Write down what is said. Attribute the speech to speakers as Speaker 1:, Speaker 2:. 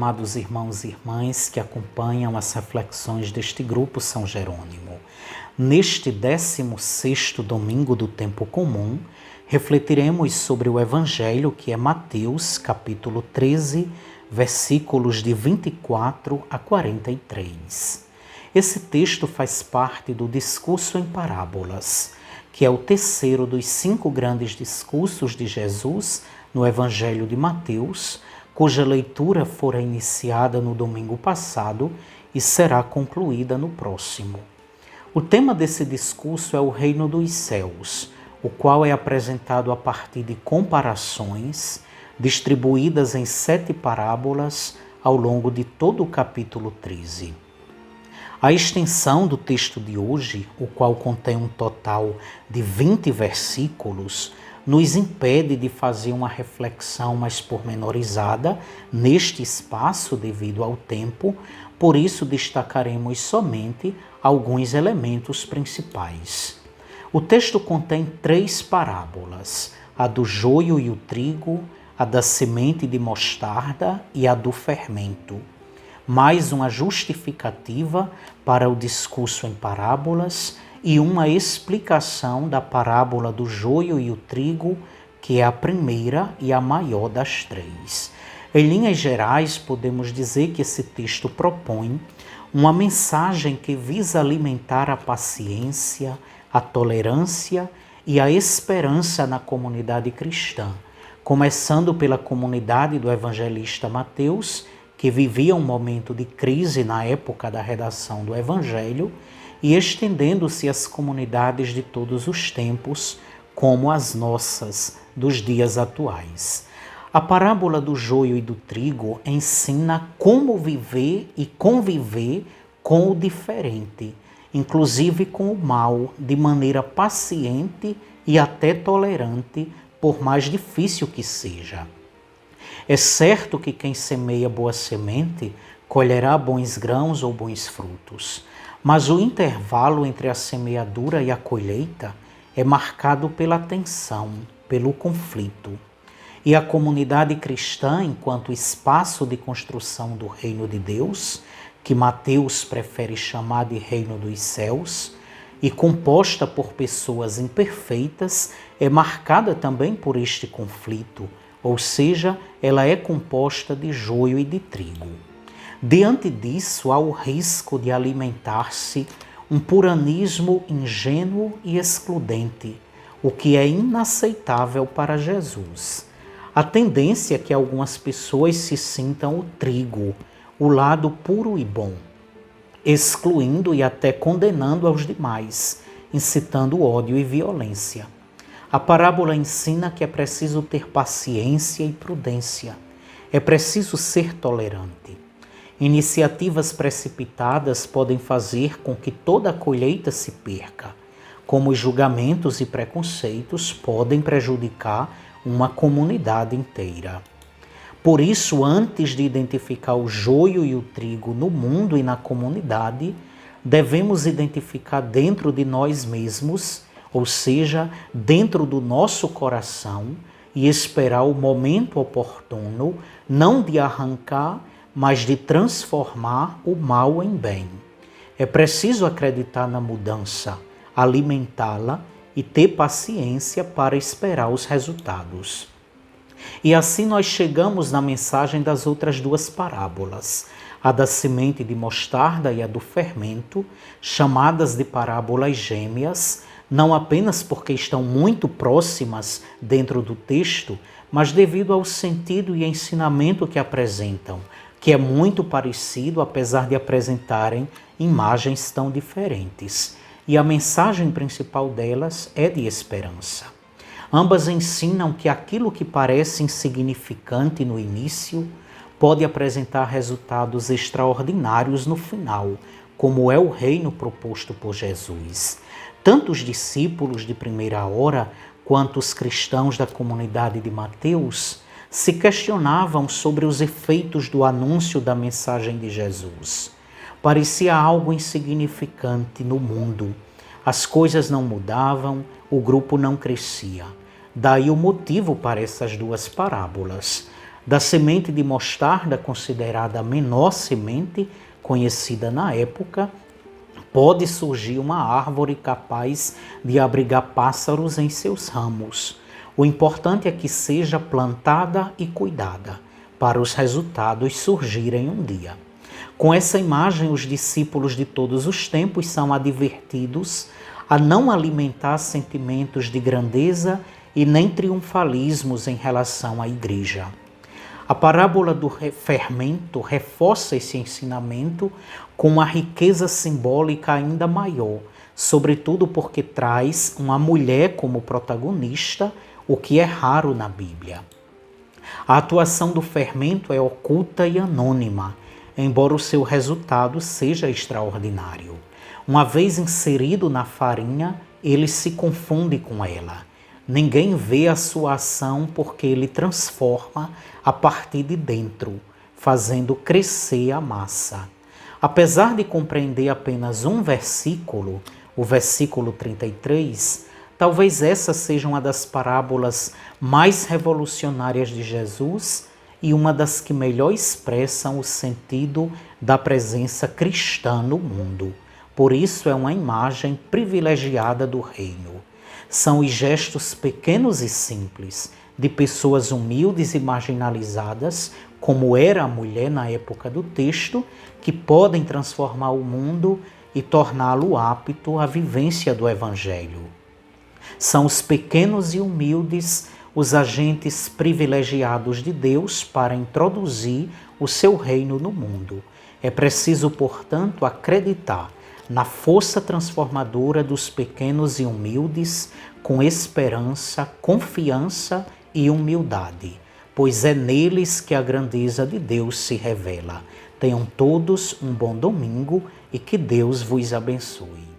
Speaker 1: amados irmãos e irmãs que acompanham as reflexões deste grupo São Jerônimo. Neste 16º domingo do tempo comum, refletiremos sobre o Evangelho que é Mateus, capítulo 13, versículos de 24 a 43. Esse texto faz parte do discurso em parábolas, que é o terceiro dos 5 grandes discursos de Jesus no Evangelho de Mateus, cuja leitura fora iniciada no domingo passado e será concluída no próximo. O tema desse discurso é o reino dos céus, o qual é apresentado a partir de comparações distribuídas em 7 parábolas ao longo de todo o capítulo 13. A extensão do texto de hoje, o qual contém um total de 20 versículos, nos impede de fazer uma reflexão mais pormenorizada neste espaço devido ao tempo, por isso destacaremos somente alguns elementos principais. O texto contém 3 parábolas, a do joio e o trigo, a da semente de mostarda e a do fermento. Mais uma justificativa para o discurso em parábolas e uma explicação da parábola do joio e o trigo, que é a primeira e a maior das 3. Em linhas gerais, podemos dizer que esse texto propõe uma mensagem que visa alimentar a paciência, a tolerância e a esperança na comunidade cristã, começando pela comunidade do evangelista Mateus, que vivia um momento de crise na época da redação do Evangelho, e estendendo-se às comunidades de todos os tempos, como as nossas, dos dias atuais. A parábola do joio e do trigo ensina como viver e conviver com o diferente, inclusive com o mal, de maneira paciente e até tolerante, por mais difícil que seja. É certo que quem semeia boa semente colherá bons grãos ou bons frutos, mas o intervalo entre a semeadura e a colheita é marcado pela tensão, pelo conflito. E a comunidade cristã, enquanto espaço de construção do reino de Deus, que Mateus prefere chamar de reino dos céus, e composta por pessoas imperfeitas, é marcada também por este conflito, ou seja, ela é composta de joio e de trigo. Diante disso, há o risco de alimentar-se um puranismo ingênuo e excludente, o que é inaceitável para Jesus. A tendência é que algumas pessoas se sintam o trigo, o lado puro e bom, excluindo e até condenando aos demais, incitando ódio e violência. A parábola ensina que é preciso ter paciência e prudência, é preciso ser tolerante. Iniciativas precipitadas podem fazer com que toda a colheita se perca, como os julgamentos e preconceitos podem prejudicar uma comunidade inteira. Por isso, antes de identificar o joio e o trigo no mundo e na comunidade, devemos identificar dentro de nós mesmos, ou seja, dentro do nosso coração, e esperar o momento oportuno, não de arrancar, mas de transformar o mal em bem. É preciso acreditar na mudança, alimentá-la e ter paciência para esperar os resultados. E assim nós chegamos na mensagem das outras 2 parábolas, a da semente de mostarda e a do fermento, chamadas de parábolas gêmeas, não apenas porque estão muito próximas dentro do texto, mas devido ao sentido e ensinamento que apresentam, que é muito parecido, apesar de apresentarem imagens tão diferentes. E a mensagem principal delas é de esperança. Ambas ensinam que aquilo que parece insignificante no início pode apresentar resultados extraordinários no final, como é o reino proposto por Jesus. Tanto os discípulos de primeira hora quanto os cristãos da comunidade de Mateus se questionavam sobre os efeitos do anúncio da mensagem de Jesus. Parecia algo insignificante no mundo. As coisas não mudavam, o grupo não crescia. Daí o motivo para essas 2 parábolas. Da semente de mostarda, considerada a menor semente conhecida na época, pode surgir uma árvore capaz de abrigar pássaros em seus ramos. O importante é que seja plantada e cuidada, para os resultados surgirem um dia. Com essa imagem, os discípulos de todos os tempos são advertidos a não alimentar sentimentos de grandeza e nem triunfalismos em relação à igreja. A parábola do fermento reforça esse ensinamento com uma riqueza simbólica ainda maior, sobretudo porque traz uma mulher como protagonista, o que é raro na Bíblia. A atuação do fermento é oculta e anônima, embora o seu resultado seja extraordinário. Uma vez inserido na farinha, ele se confunde com ela. Ninguém vê a sua ação porque ele transforma a partir de dentro, fazendo crescer a massa. Apesar de compreender apenas um versículo, o versículo 33, talvez essa seja uma das parábolas mais revolucionárias de Jesus e uma das que melhor expressam o sentido da presença cristã no mundo. Por isso é uma imagem privilegiada do reino. São os gestos pequenos e simples de pessoas humildes e marginalizadas, como era a mulher na época do texto, que podem transformar o mundo e torná-lo apto à vivência do Evangelho. São os pequenos e humildes os agentes privilegiados de Deus para introduzir o seu reino no mundo. É preciso, portanto, acreditar na força transformadora dos pequenos e humildes, com esperança, confiança e humildade, pois é neles que a grandeza de Deus se revela. Tenham todos um bom domingo e que Deus vos abençoe.